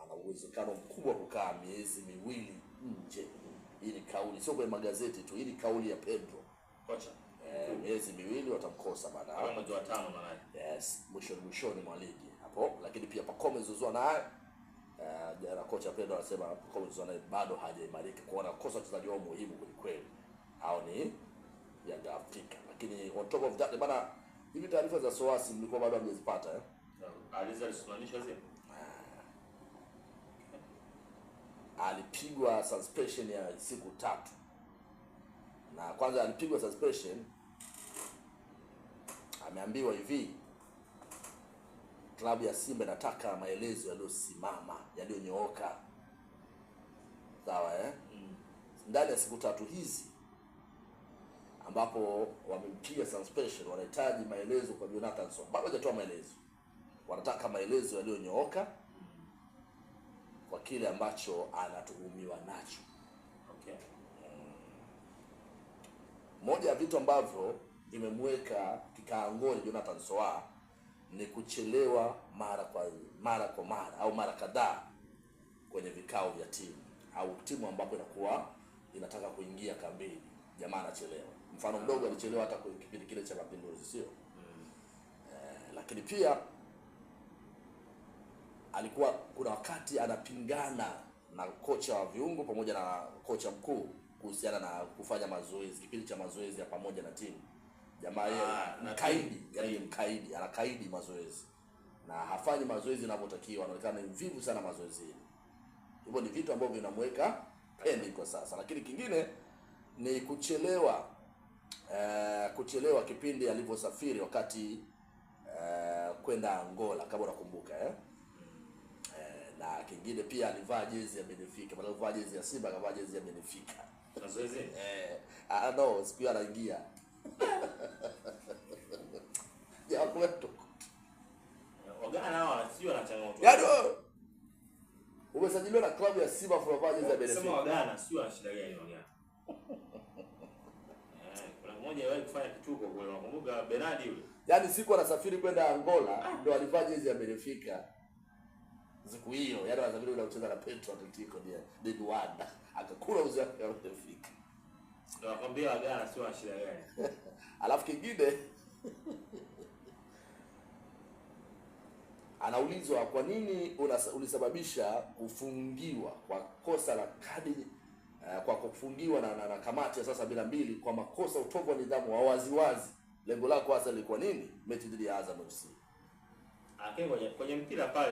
ana uwezekano mkubwa kukaa miezi miwili nje. Hii ni kauli, sio kwenye magazeti tu, hii ni kauli ya Pedro kocha. Miezi miwili watamkosa baada hapo mwezi wa 5 maana. Yes, mwishoni mwa ligi hapo. Lakini pia Pacome Zouzoua naye jana kocha Pedro anasema Pacome Zouzoua naye bado hajaimarika, kwa anakosa wachezaji wao muhimu kweli. Hao ni Yanga Afrika. Lakini on top of that bana, hivi taarifa za Soasi mlikuwa bado hamjazipata alisimamishwa zile. Alipigwa suspension ya siku 3. Na kwanza alipigwa suspension, ameambiwa hivi, klabu ya Simba inataka maelezo yaliyosimama, yaliyonyooka. Sawa Ndani ya siku 3 hizi ambapo wamempiga suspension, wanahitaji maelezo kwa Jonathan Soa. Bado hajatoa maelezo. Wanataka maelezo yaliyonyooka kwa kile ambacho anatuhumiwa nacho. Okay. Moja ya vitu ambavyo vimemweka kikaangoni Jonathan Soa ni kuchelewa mara kwa mara au mara kadhaa kwenye vikao vya timu au timu ambapo inakuwa inataka kuingia kambini, jamaa anachelewa. Mfano mdogo, alichelewa hata kwa kipindi kile cha Mapinduzi, sio? Lakini pia alikuwa kuna wakati anapingana na kocha wa viungo pamoja na kocha mkuu kuhusiana na kufanya mazoezi, kipindi cha mazoezi ya pamoja na timu. Jamaa yeye mkaidi, anakaidi mazoezi na hafanyi mazoezi yanavyotakiwa, anaonekana mvivu sana mazoezini. Hivyo ni vitu ambavyo vinamweka pendi kwa sasa. Lakini kingine ni kuchelewa kipindi alivyosafiri wakati kwenda Angola, kama unakumbuka na kingine pia alivaa jezi ya Benfica, badala kuvaa jezi ya Simba akavaa jezi ya Benfica. Mazoezi no, siku anaingia ya kwetu wagana hao sio na changamoto. Yaani umesajiliwa na klabu ya Simba kwa jezi ya Benfica. Sema wagana sio na shida gani wagana? Kuna mmoja yeye kufanya kituko kule, unakumbuka Bernardi yule? Yaani siku anasafiri kwenda Angola ndio alivaa jezi ya Benfica. Siku hiyo, yaani anasafiri kwenda kucheza na Petro Atletico de Luanda. Akakula uzi wake wa Benfica. Ndio nakwambia wagana sio na shida gani. Alafu kingine anaulizwa kwa nini ulisababisha kufungiwa kwa kosa la kadi kwa kufungiwa na kamati ya sasa 2 kwa makosa utovu wa nidhamu wa waziwazi. Lengo lako hasa lilikuwa nini mechi dhidi ya Azam FC? Kwenye mpira pale